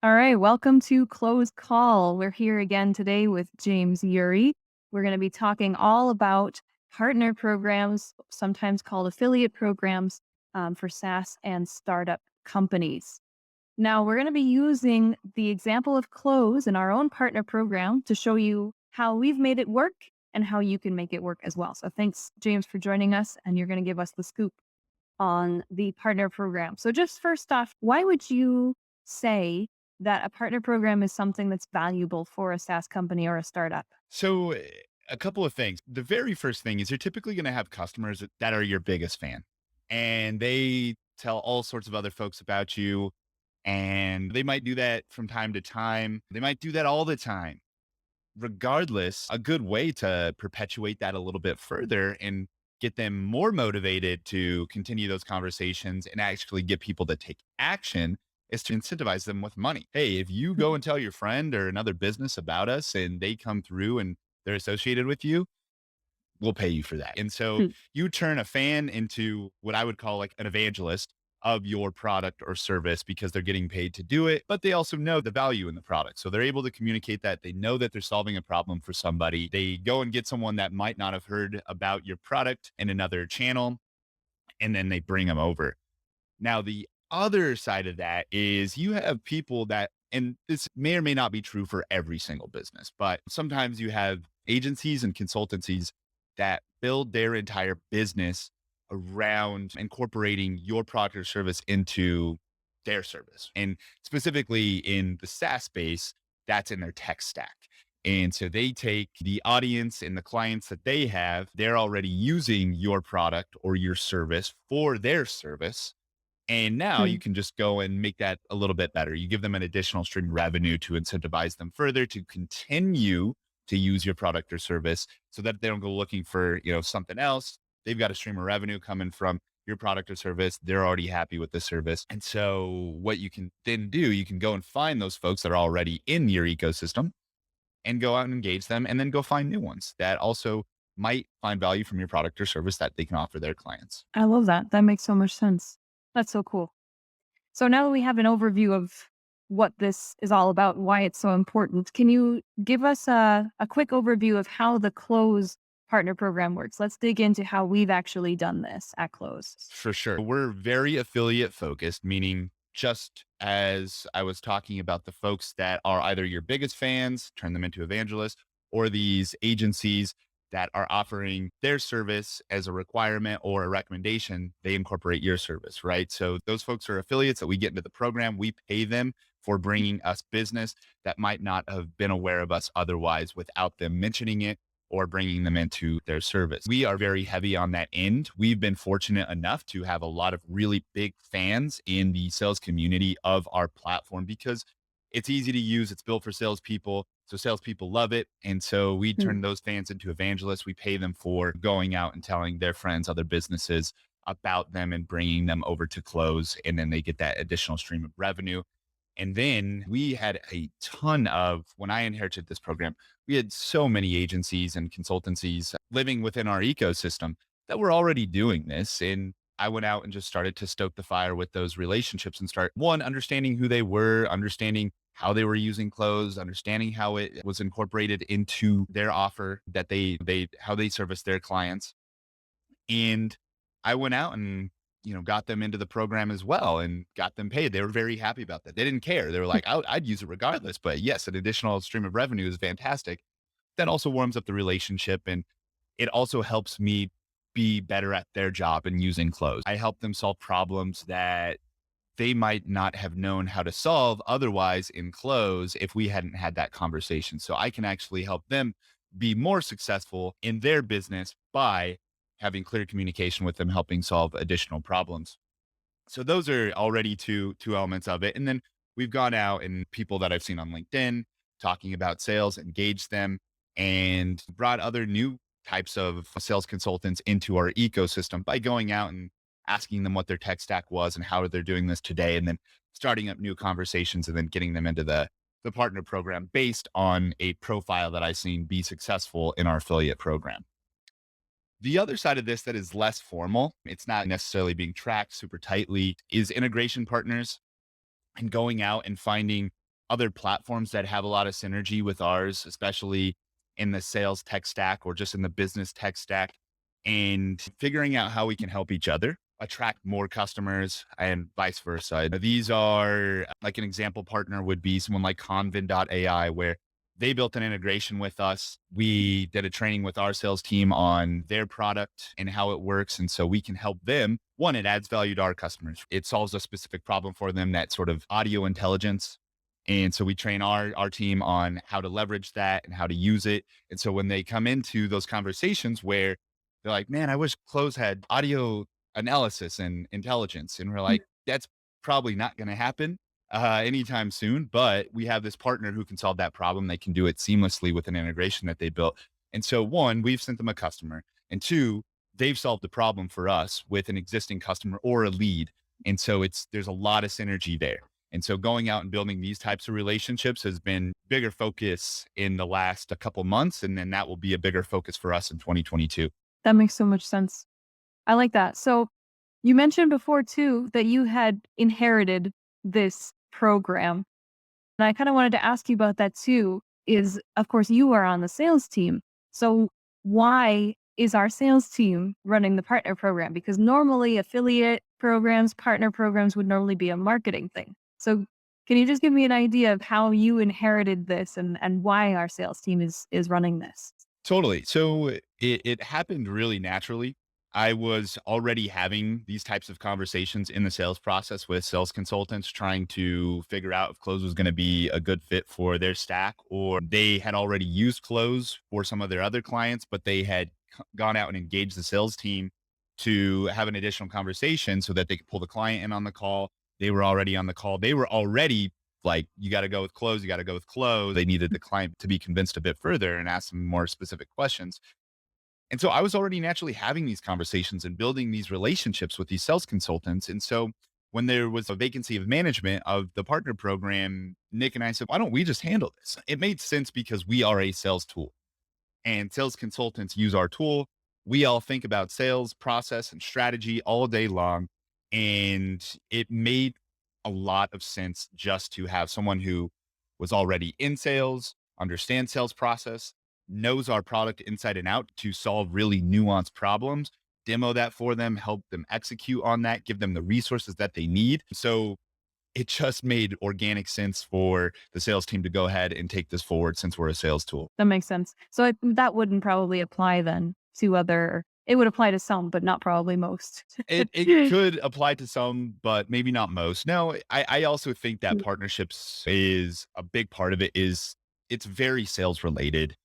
All right, welcome to Close Call. We're here again today with James Yuri. We're going to be talking all about partner programs, sometimes called affiliate programs, for SaaS and startup companies. Now, we're going to be using the example of Close in our own partner program to show you how we've made it work and how you can make it work as well. So, thanks, James, for joining us, and you're going to give us the scoop on the partner program. So, just first off, why would you say that a partner program is something that's valuable for a SaaS company or a startup? So, a couple of things. The very first thing is you're typically going to have customers that are your biggest fan, and they tell all sorts of other folks about you. And they might do that from time to time. They might do that all the time. Regardless, a good way to perpetuate that a little bit further and get them more motivated to continue those conversations and actually get people to take action is to incentivize them with money. Hey, if you go and tell your friend or another business about us and they come through and they're associated with you, we'll pay you for that. And so you turn a fan into what I would call like an evangelist of your product or service because they're getting paid to do it, but they also know the value in the product. So they're able to communicate that. They know that they're solving a problem for somebody. They go and get someone that might not have heard about your product in another channel, and then they bring them over. Now, the other side of that is you have people that, and this may or may not be true for every single business, but sometimes you have agencies and consultancies that build their entire business around incorporating your product or service into their service. And specifically in the SaaS space, that's in their tech stack. And so they take the audience and the clients that they have, they're already using your product or your service for their service, and now you Hmm. can just go and make that a little bit better. You give them an additional stream of revenue to incentivize them further to continue to use your product or service so that they don't go looking for, something else. They've got a stream of revenue coming from your product or service. They're already happy with the service. And so what you can then do, you can go and find those folks that are already in your ecosystem and go out and engage them and then go find new ones that also might find value from your product or service that they can offer their clients. I love that. That makes so much sense. That's so cool. So now that we have an overview of what this is all about and why it's so important, can you give us a quick overview of how the Close partner program works? Let's dig into how we've actually done this at Close. For sure. We're very affiliate focused, meaning just as I was talking about the folks that are either your biggest fans, turn them into evangelists, or these agencies that are offering their service as a requirement or a recommendation, they incorporate your service, right? So those folks are affiliates that we get into the program. We pay them for bringing us business that might not have been aware of us otherwise without them mentioning it or bringing them into their service. We are very heavy on that end. We've been fortunate enough to have a lot of really big fans in the sales community of our platform because it's easy to use. It's built for salespeople. So salespeople love it. And so we Hmm. turn those fans into evangelists. We pay them for going out and telling their friends, other businesses about them and bringing them over to close. And then they get that additional stream of revenue. And then we had a ton of, when I inherited this program, we had so many agencies and consultancies living within our ecosystem that were already doing this. And I went out and just started to stoke the fire with those relationships and start one, understanding who they were, understanding how they were using clothes, understanding how it was incorporated into their offer that how they service their clients. And I went out and, got them into the program as well and got them paid. They were very happy about that. They didn't care. They were like, I'd use it regardless. But yes, an additional stream of revenue is fantastic. That also warms up the relationship. And it also helps me be better at their job and using clothes. I help them solve problems that they might not have known how to solve otherwise in close if we hadn't had that conversation. So I can actually help them be more successful in their business by having clear communication with them, helping solve additional problems. So those are already two elements of it. And then we've gone out and people that I've seen on LinkedIn talking about sales, engaged them and brought other new types of sales consultants into our ecosystem by going out and asking them what their tech stack was and how they're doing this today, and then starting up new conversations and then getting them into the partner program based on a profile that I've seen be successful in our affiliate program. The other side of this that is less formal, it's not necessarily being tracked super tightly, is integration partners and going out and finding other platforms that have a lot of synergy with ours, especially in the sales tech stack or just in the business tech stack, and figuring out how we can help each other attract more customers and vice versa. These are like an example partner would be someone like Convin.ai, where they built an integration with us. We did a training with our sales team on their product and how it works. And so we can help them. One, it adds value to our customers. It solves a specific problem for them, that sort of audio intelligence. And so we train our team on how to leverage that and how to use it. And so when they come into those conversations where they're like, man, I wish Close had audio analysis and intelligence. And we're like, that's probably not going to happen anytime soon. But we have this partner who can solve that problem. They can do it seamlessly with an integration that they built. And so, one, we've sent them a customer, and two, they've solved the problem for us with an existing customer or a lead. And so there's a lot of synergy there. And so going out and building these types of relationships has been bigger focus in the last a couple months. And then that will be a bigger focus for us in 2022. That makes so much sense. I like that. So you mentioned before too that you had inherited this program. And I kind of wanted to ask you about that too. Is of course you are on the sales team. So why is our sales team running the partner program? Because normally affiliate programs, partner programs would normally be a marketing thing. So can you just give me an idea of how you inherited this and why our sales team is running this? Totally. So it happened really naturally. I was already having these types of conversations in the sales process with sales consultants, trying to figure out if Close was going to be a good fit for their stack, or they had already used Close for some of their other clients, but they had gone out and engaged the sales team to have an additional conversation so that they could pull the client in on the call. They were already on the call. They were already like, you got to go with Close, you got to go with Close. They needed the client to be convinced a bit further and ask some more specific questions. And so I was already naturally having these conversations and building these relationships with these sales consultants. And so when there was a vacancy of management of the partner program, Nick and I said, why don't we just handle this? It made sense because we are a sales tool and sales consultants use our tool. We all think about sales process and strategy all day long. And it made a lot of sense just to have someone who was already in sales, understands sales process, knows our product inside and out to solve really nuanced problems, demo that for them, help them execute on that, give them the resources that they need. So it just made organic sense for the sales team to go ahead and take this forward since we're a sales tool. That makes sense. So that wouldn't probably apply then to other. It would apply to some, but not probably most. It could apply to some, but maybe not most. No, I also think that partnerships is a big part of it. Is it's very sales related.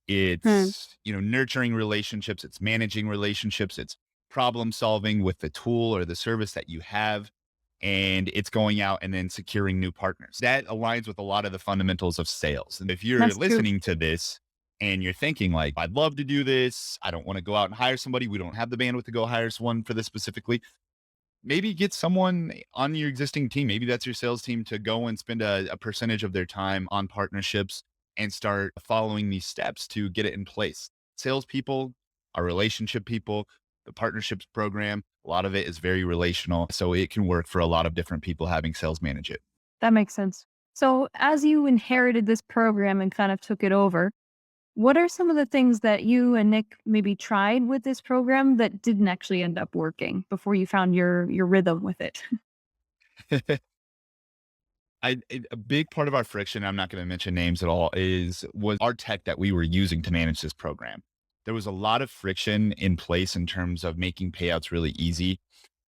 Hmm. It's, nurturing relationships, it's managing relationships, it's problem solving with the tool or the service that you have, and it's going out and then securing new partners. That aligns with a lot of the fundamentals of sales. And if you're That's true. listening to this and you're thinking like, I'd love to do this, I don't want to go out and hire somebody, we don't have the bandwidth to go hire someone for this specifically, maybe get someone on your existing team. Maybe that's your sales team to go and spend a percentage of their time on partnerships and start following these steps to get it in place. Salespeople are relationship people. The partnerships program, a lot of it is very relational. So it can work for a lot of different people having sales manage it. That makes sense. So as you inherited this program and kind of took it over, what are some of the things that you and Nick maybe tried with this program that didn't actually end up working before you found your rhythm with it? A big part of our friction, I'm not going to mention names at all, was our tech that we were using to manage this program. There was a lot of friction in place in terms of making payouts really easy.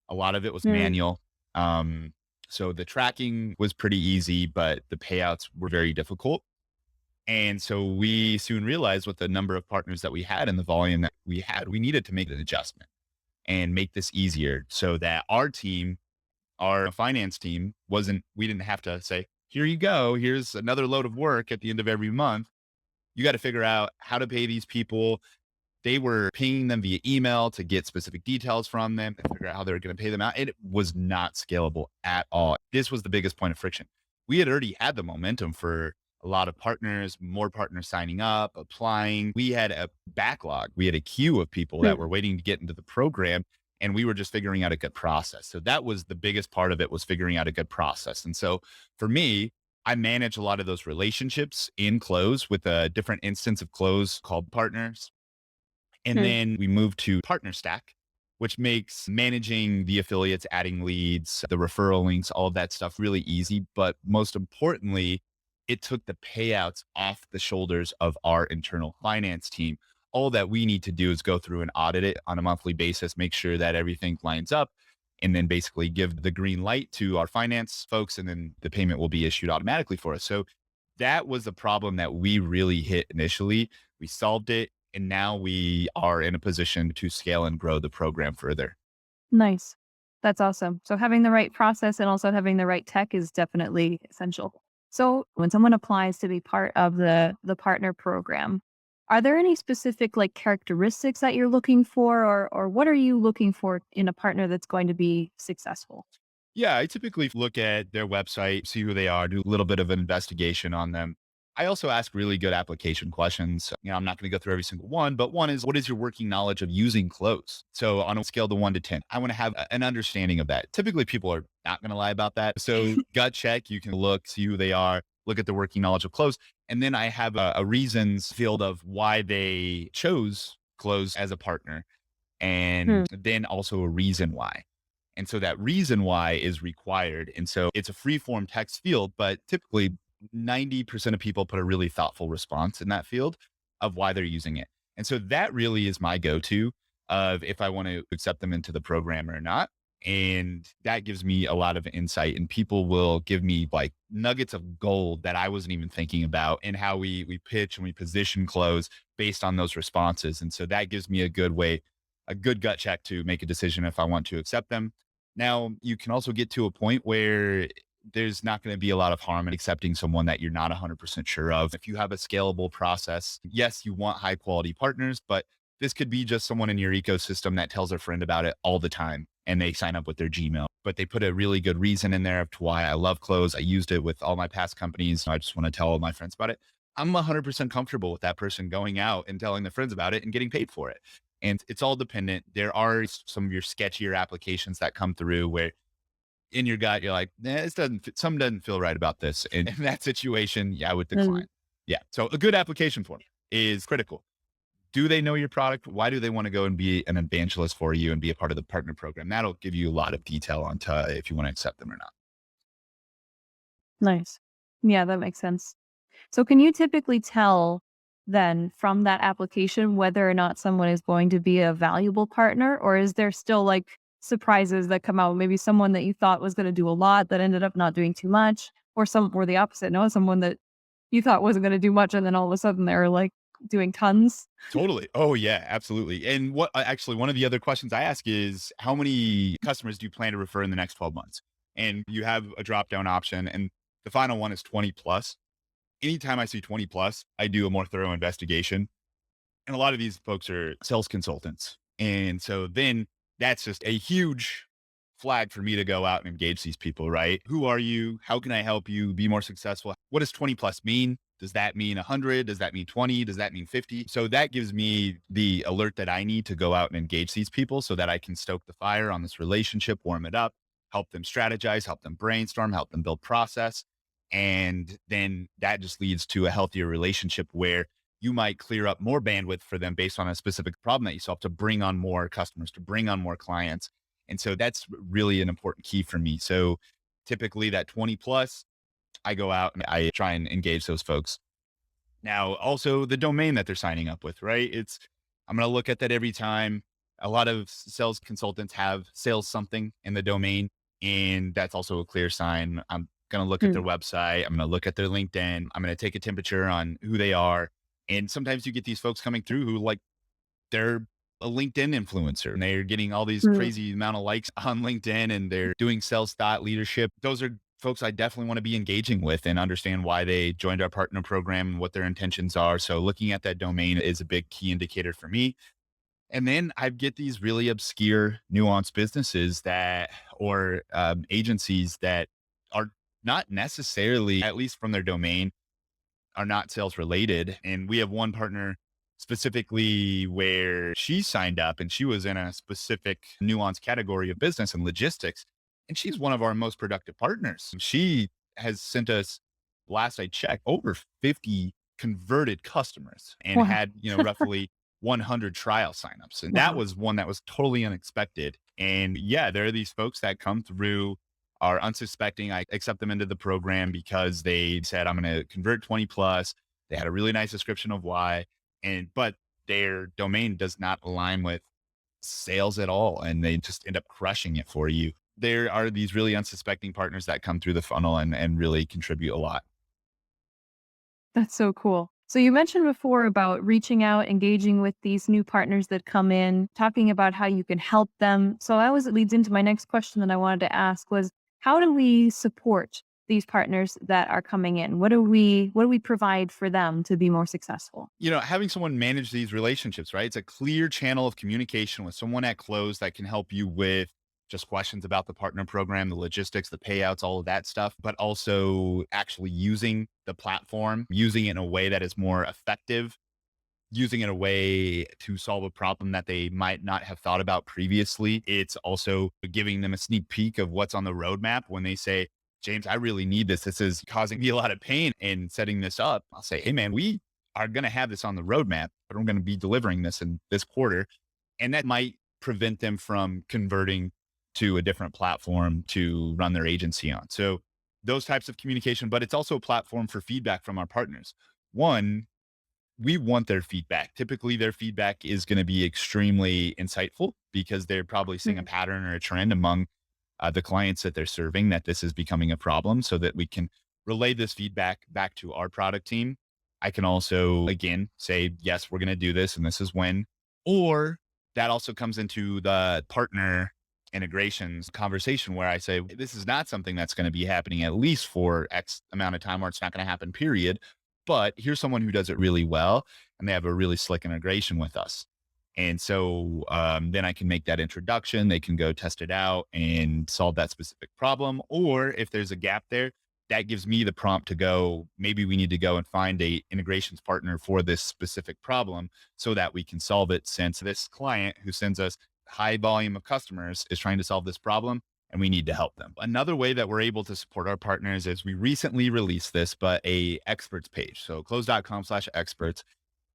A lot of it was Mm, manual. Um, so the tracking was pretty easy, but the payouts were very difficult. And so we soon realized with the number of partners that we had and the volume that we had, we needed to make an adjustment and make this easier so that our finance team we didn't have to say, here you go, here's another load of work at the end of every month. You got to figure out how to pay these people. They were pinging them via email to get specific details from them and figure out how they were going to pay them out. It was not scalable at all. This was the biggest point of friction. We had already had the momentum for a lot of partners, more partners signing up, applying. We had a backlog. We had a queue of people that mm. were waiting to get into the program, and we were just figuring out a good process. So that was the biggest part of it, was figuring out a good process. And so for me, I manage a lot of those relationships in Close with a different instance of Close called Partners. And Hmm. then we moved to Partner Stack, which makes managing the affiliates, adding leads, the referral links, all of that stuff really easy. But most importantly, it took the payouts off the shoulders of our internal finance team. All that we need to do is go through and audit it on a monthly basis, make sure that everything lines up, and then basically give the green light to our finance folks, and then the payment will be issued automatically for us. So that was a problem that we really hit initially. We solved it, and now we are in a position to scale and grow the program further. Nice. That's awesome. So having the right process and also having the right tech is definitely essential. So when someone applies to be part of the partner program, are there any specific like characteristics that you're looking for or what are you looking for in a partner that's going to be successful? Yeah, I typically look at their website, see who they are, do a little bit of an investigation on them. I also ask really good application questions. I'm not going to go through every single one, but one is, what is your working knowledge of using Close? So on a scale to 1 to 10, I want to have an understanding of that. Typically, people are not going to lie about that. So gut check, you can look, see who they are, look at the working knowledge of Close. And then I have a reasons field of why they chose Close as a partner, Hmm. and then also a reason why. And so that reason why is required. And so it's a free form text field, but typically 90% of people put a really thoughtful response in that field of why they're using it. And so that really is my go to of if I want to accept them into the program or not. And that gives me a lot of insight, and people will give me like nuggets of gold that I wasn't even thinking about, and how we pitch and we position Close based on those responses. And so that gives me a good way, a good gut check to make a decision if I want to accept them. Now, you can also get to a point where there's not going to be a lot of harm in accepting someone that you're not 100% sure of. If you have a scalable process, yes, you want high quality partners, but this could be just someone in your ecosystem that tells a friend about it all the time and they sign up with their Gmail. But they put a really good reason in there of to why I love Close. I used it with all my past companies. I just want to tell all my friends about it. I'm 100% comfortable with that person going out and telling their friends about it and getting paid for it. And it's all dependent. There are some of your sketchier applications that come through where in your gut, you're like, this something doesn't feel right about this. And in that situation, yeah, I would Mm, decline. Yeah. So a good application form is critical. Do they know your product? Why do they want to go and be an evangelist for you and be a part of the partner program? That'll give you a lot of detail on if you want to accept them or not. nice. Yeah, that makes sense. So can you typically tell then from that application whether or not someone is going to be a valuable partner, or is there still like surprises that come out? Maybe someone that you thought was going to do a lot that ended up not doing too much, or the opposite. No, someone that you thought wasn't going to do much and then all of a sudden they're like doing tons. Totally. Oh yeah, absolutely. And what actually one of the other questions I ask is, how many customers do you plan to refer in the next 12 months? And you have a drop down option, and the final one is 20 plus. Anytime I see 20 plus, I do a more thorough investigation. And a lot of these folks are sales consultants. And so then that's just a huge flag for me to go out and engage these people, right? Who are you? How can I help you be more successful? What does 20 plus mean? Does that mean 100? Does that mean 20? Does that mean 50? So that gives me the alert that I need to go out and engage these people so that I can stoke the fire on this relationship, warm it up, help them strategize, help them brainstorm, help them build process. And then that just leads to a healthier relationship where you might clear up more bandwidth for them based on a specific problem that you solve to bring on more customers, to bring on more clients. And so that's really an important key for me. So typically that 20 plus, I go out and I try and engage those folks. Now, also the domain that they're signing up with, right? I'm going to look at that every time. A lot of sales consultants have sales something in the domain, and that's also a clear sign. I'm going to look at Hmm. their website. I'm going to look at their LinkedIn. I'm going to take a temperature on who they are. And sometimes you get these folks coming through who like they're a LinkedIn influencer and they're getting all these Mm, crazy amount of likes on LinkedIn and they're doing sales thought leadership. Those are folks I definitely want to be engaging with and understand why they joined our partner program and what their intentions are. So looking at that domain is a big key indicator for me. And then I get these really obscure, nuanced businesses that, or agencies that are not necessarily, at least from their domain, are not sales related. And we have one partner specifically where she signed up and she was in a specific nuanced category of business and logistics. And she's one of our most productive partners. She has sent us last I checked, over 50 converted customers and Wow. had, roughly 100 trial signups. And that Wow. was one that was totally unexpected. And yeah, there are these folks that come through, are unsuspecting. I accept them into the program because they said, I'm going to convert 20 plus. They had a really nice description of why. But their domain does not align with sales at all. And they just end up crushing it for you. There are these really unsuspecting partners that come through the funnel and really contribute a lot. That's so cool. So you mentioned before about reaching out, engaging with these new partners that come in, talking about how you can help them. So I was it leads into my next question that I wanted to ask was how do we support these partners that are coming in? What do we provide for them to be more successful? Having someone manage these relationships, right? It's a clear channel of communication with someone at close that can help you with just questions about the partner program, the logistics, the payouts, all of that stuff, but also actually using the platform, using it in a way that is more effective, using it in a way to solve a problem that they might not have thought about previously. It's also giving them a sneak peek of what's on the roadmap when they say, James, I really need this. This is causing me a lot of pain in setting this up. I'll say, hey, man, we are going to have this on the roadmap, but we're going to be delivering this in this quarter. And that might prevent them from converting to a different platform to run their agency on. So, those types of communication, but it's also a platform for feedback from our partners. One, we want their feedback. Typically, their feedback is going to be extremely insightful because they're probably seeing a Mm. pattern or a trend among the clients that they're serving that this is becoming a problem so that we can relay this feedback back to our product team. I can also, again, say, yes, we're going to do this and this is when. Or that also comes into the partner integrations conversation where I say, this is not something that's going to be happening at least for X amount of time or it's not going to happen, period. But here's someone who does it really well and they have a really slick integration with us. And so then I can make that introduction. They can go test it out and solve that specific problem. Or if there's a gap there, that gives me the prompt to go, maybe we need to go and find a integrations partner for this specific problem so that we can solve it since this client who sends us high volume of customers is trying to solve this problem and we need to help them. Another way that we're able to support our partners is we recently released this, but a experts page. So close.com/experts,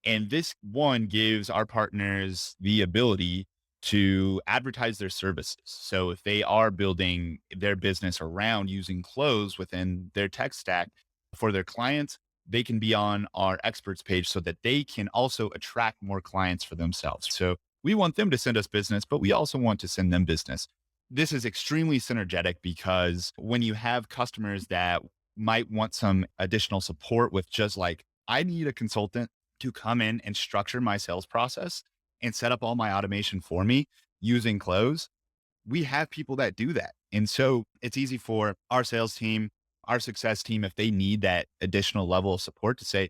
and this one gives our partners the ability to advertise their services. So if they are building their business around using clothes within their tech stack for their clients, they can be on our experts page so that they can also attract more clients for themselves. So we want them to send us business, but we also want to send them business. This is extremely synergetic because when you have customers that might want some additional support with just like, I need a consultant to come in and structure my sales process and set up all my automation for me using close, we have people that do that. And so it's easy for our sales team, our success team, if they need that additional level of support to say,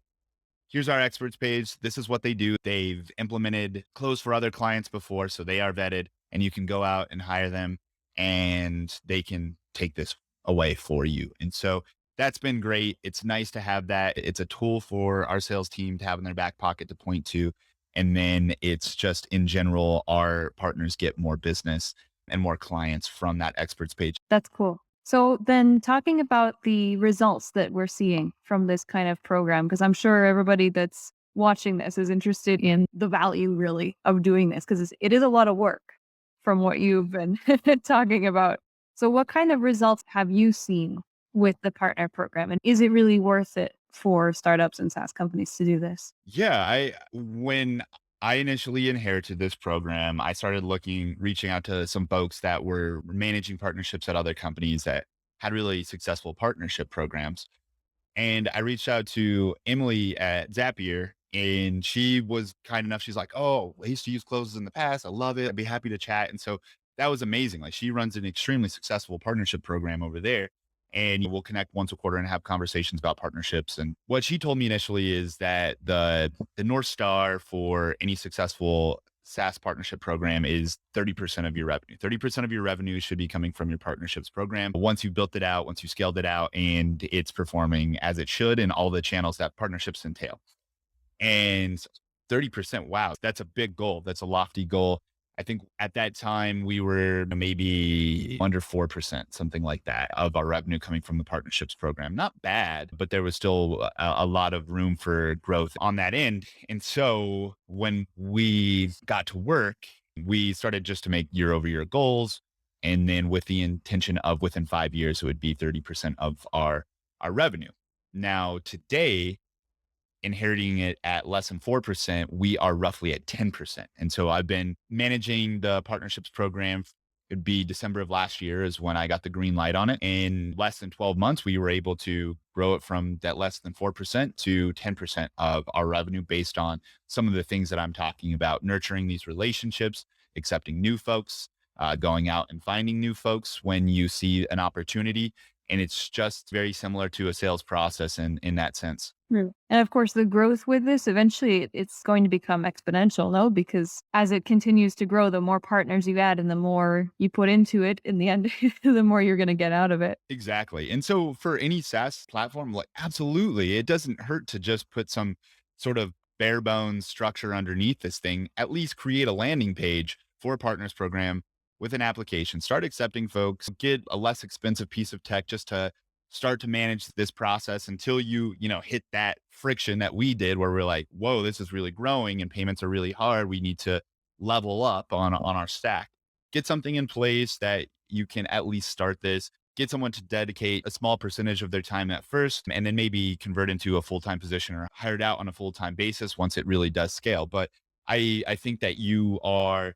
here's our experts page. This is what they do. They've implemented close for other clients before, so they are vetted and you can go out and hire them and they can take this away for you. And so that's been great. It's nice to have that. It's a tool for our sales team to have in their back pocket to point to. And then it's just in general, our partners get more business and more clients from that experts page. That's cool. So then talking about the results that we're seeing from this kind of program, because I'm sure everybody that's watching this is interested in the value really of doing this because it is a lot of work from what you've been talking about. So what kind of results have you seen with the partner program? And is it really worth it for startups and SaaS companies to do this? Yeah, when I initially inherited this program, I started reaching out to some folks that were managing partnerships at other companies that had really successful partnership programs. And I reached out to Emily at Zapier, and she was kind enough. She's like, "Oh, I used to use closes in the past. I love it. I'd be happy to chat." And so that was amazing. Like she runs an extremely successful partnership program over there. And we'll connect once a quarter and have conversations about partnerships. And what she told me initially is that the North Star for any successful SaaS partnership program is 30% of your revenue. 30% of your revenue should be coming from your partnerships program. Once you built it out, once you scaled it out, and it's performing as it should in all the channels that partnerships entail. And 30%, wow, that's a big goal. That's a lofty goal. I think at that time we were maybe under 4%, something like that, of our revenue coming from the partnerships program. Not bad, but there was still a lot of room for growth on that end. And so when we got to work, we started just to make year over year goals. And then with the intention of within 5 years, it would be 30% of our revenue. Now, today, inheriting it at less than 4%, we are roughly at 10%. And so I've been managing the partnerships program. It'd be December of last year is when I got the green light on it. In less than 12 months, we were able to grow it from that less than 4% to 10% of our revenue based on some of the things that I'm talking about, nurturing these relationships, accepting new folks, going out and finding new folks when you see an opportunity. And it's just very similar to a sales process in that sense. True. And of course, the growth with this, eventually it's going to become exponential, no? Because as it continues to grow, the more partners you add and the more you put into it, in the end, the more you're going to get out of it. Exactly. And so for any SaaS platform, like absolutely, it doesn't hurt to just put some sort of bare bones structure underneath this thing, at least create a landing page for a partners program with an application, start accepting folks, get a less expensive piece of tech just to start to manage this process until you hit that friction that we did where we're like, whoa, this is really growing and payments are really hard. We need to level up on our stack. Get something in place that you can at least start this, get someone to dedicate a small percentage of their time at first, and then maybe convert into a full-time position or hired out on a full-time basis once it really does scale. But I think that you are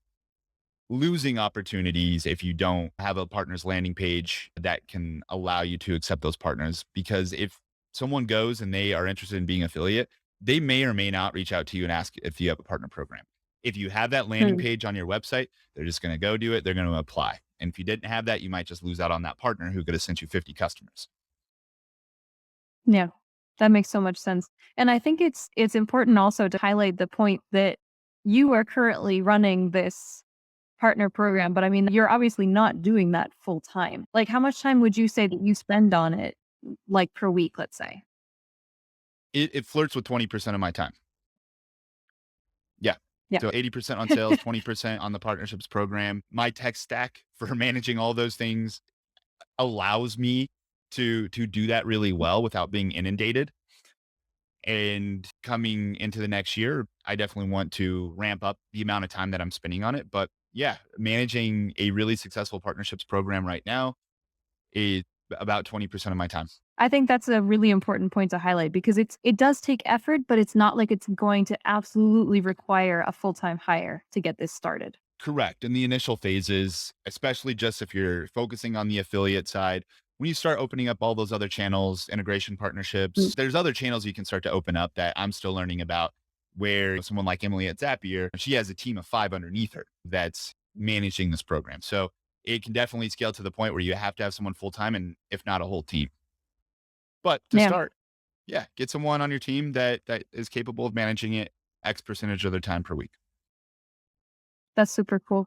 losing opportunities if you don't have a partners landing page that can allow you to accept those partners. Because if someone goes and they are interested in being affiliate, they may or may not reach out to you and ask if you have a partner program. If you have that landing True. page on your website, they're just going to go do it. They're going to apply. And if you didn't have that, you might just lose out on that partner who could have sent you 50 customers. Yeah, that makes so much sense. And I think it's important also to highlight the point that you are currently running this partner program, but I mean, you're obviously not doing that full time. Like, how much time would you say that you spend on it, like per week, let's say? It flirts with 20% of my time. Yeah. Yeah. So 80% on sales, 20% on the partnerships program. My tech stack for managing all those things allows me to do that really well without being inundated. And coming into the next year, I definitely want to ramp up the amount of time that I'm spending on it. But yeah, managing a really successful partnerships program right now is about 20% of my time. I think that's a really important point to highlight because it does take effort, but it's not like it's going to absolutely require a full-time hire to get this started. Correct. In the initial phases, especially just if you're focusing on the affiliate side, when you start opening up all those other channels, integration Mm. partnerships, there's other channels you can start to open up that I'm still learning about. Where someone like Emily at Zapier, she has a team of 5 underneath her that's managing this program. So it can definitely scale to the point where you have to have someone full time and if not a whole team. But to Yeah, start, yeah, get someone on your team that is capable of managing it X percentage of their time per week. that's super cool.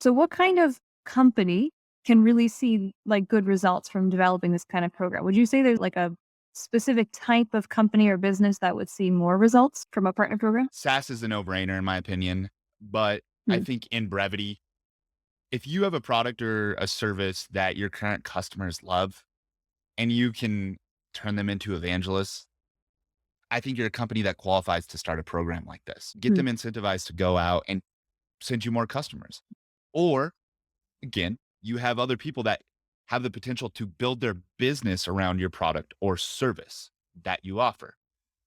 So what kind of company can really see like good results from developing this kind of program? Would you say there's like a specific type of company or business that would see more results from a partner program? SaaS is a no-brainer in my opinion, but I Hmm. think in brevity, if you have a product or a service that your current customers love and you can turn them into evangelists, I think you're a company that qualifies to start a program like this. Get Hmm. them incentivized to go out and send you more customers. Or again, you have other people that have the potential to build their business around your product or service that you offer.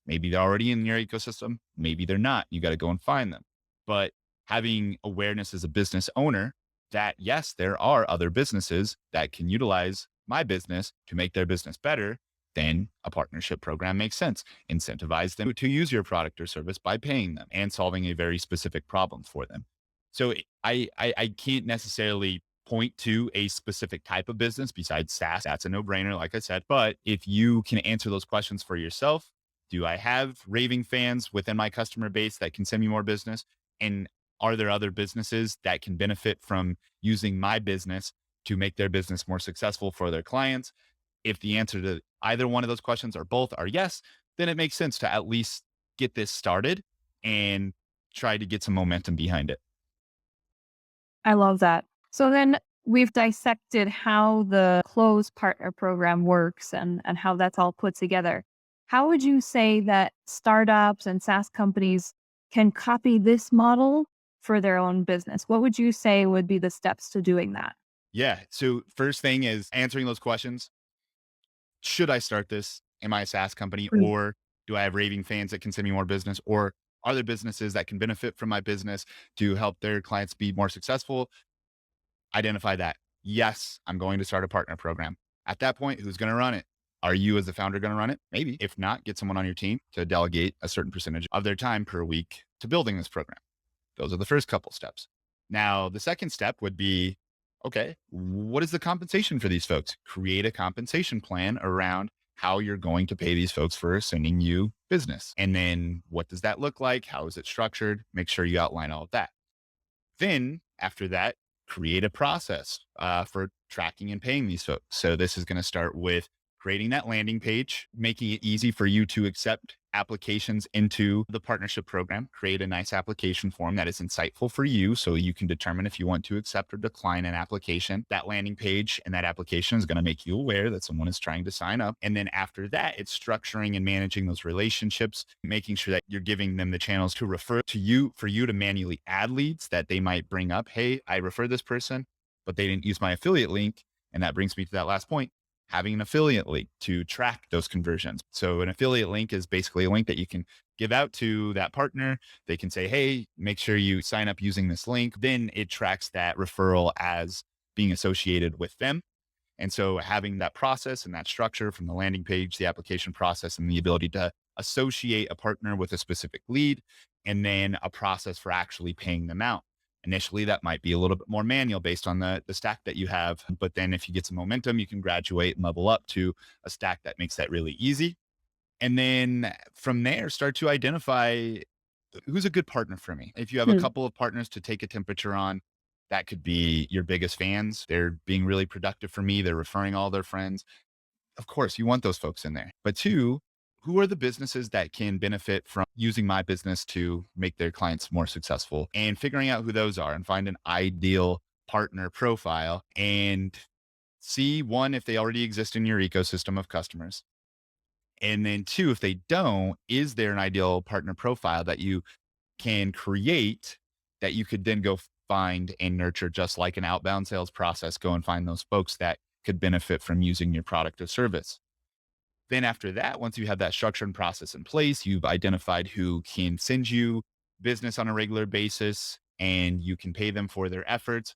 Maybe they're already in your ecosystem. Maybe they're not. You got to go and find them. But having awareness as a business owner that, yes, there are other businesses that can utilize my business to make their business better, then a partnership program makes sense. Incentivize them to use your product or service by paying them and solving a very specific problem for them. So I can't necessarily point to a specific type of business besides SaaS. That's a no brainer, like I said. But if you can answer those questions for yourself, do I have raving fans within my customer base that can send me more business? And are there other businesses that can benefit from using my business to make their business more successful for their clients? If the answer to either one of those questions or both are yes, then it makes sense to at least get this started and try to get some momentum behind it. I love that. So then we've dissected how the close partner program works and how that's all put together. How would you say that startups and SaaS companies can copy this model for their own business? What would you say would be the steps to doing that? Yeah. So first thing is answering those questions. Should I start this? Am I a SaaS company, Mm. or do I have raving fans that can send me more business, or are there businesses that can benefit from my business to help their clients be more successful? Identify that. Yes, I'm going to start a partner program. At that point, who's going to run it? Are you as the founder going to run it? Maybe. If not, get someone on your team to delegate a certain percentage of their time per week to building this program. Those are the first couple steps. Now, the second step would be, okay, what is the compensation for these folks? Create a compensation plan around how you're going to pay these folks for sending you business. And then what does that look like? How is it structured? Make sure you outline all of that. Then after that, create a process for tracking and paying these folks. So this is going to start with creating that landing page, making it easy for you to accept applications into the partnership program. Create a nice application form that is insightful for you so you can determine if you want to accept or decline an application. That landing page and that application is going to make you aware that someone is trying to sign up. And then after that, it's structuring and managing those relationships, making sure that you're giving them the channels to refer to you for you to manually add leads that they might bring up. Hey, I referred this person, but they didn't use my affiliate link. And that brings me to that last point, having an affiliate link to track those conversions. So an affiliate link is basically a link that you can give out to that partner. They can say, hey, make sure you sign up using this link. Then it tracks that referral as being associated with them. And so having that process and that structure from the landing page, the application process, and the ability to associate a partner with a specific lead, and then a process for actually paying them out. Initially, that might be a little bit more manual based on the stack that you have. But then if you get some momentum, you can graduate and level up to a stack that makes that really easy. And then from there, start to identify who's a good partner for me. If you have a Hmm. couple of partners to take a temperature on, that could be your biggest fans. They're being really productive for me. They're referring all their friends. Of course, you want those folks in there. But two, who are the businesses that can benefit from using my business to make their clients more successful, and figuring out who those are and find an ideal partner profile and see one, if they already exist in your ecosystem of customers. And then two, if they don't, is there an ideal partner profile that you can create that you could then go find and nurture, just like an outbound sales process? Go and find those folks that could benefit from using your product or service. Then after that, once you have that structure and process in place, you've identified who can send you business on a regular basis and you can pay them for their efforts.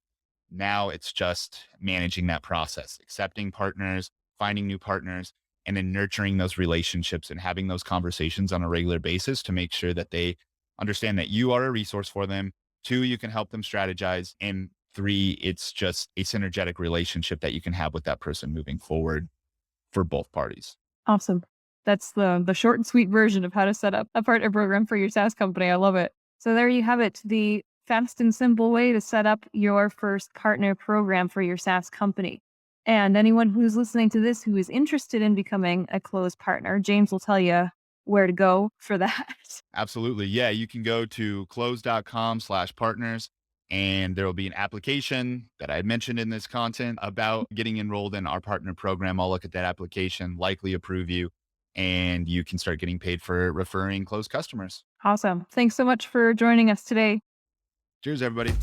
Now it's just managing that process, accepting partners, finding new partners, and then nurturing those relationships and having those conversations on a regular basis to make sure that they understand that you are a resource for them. Two, you can help them strategize. And three, it's just a synergetic relationship that you can have with that person moving forward for both parties. Awesome. That's the short and sweet version of how to set up a partner program for your SaaS company. I love it. So there you have it, the fast and simple way to set up your first partner program for your SaaS company. And anyone who's listening to this who is interested in becoming a closed partner, James will tell you where to go for that. Absolutely. Yeah. You can go to close.com/partners, and there will be an application that I had mentioned in this content about getting enrolled in our partner program. I'll look at that application, likely approve you, and you can start getting paid for referring closed customers. Awesome. Thanks so much for joining us today. Cheers, everybody.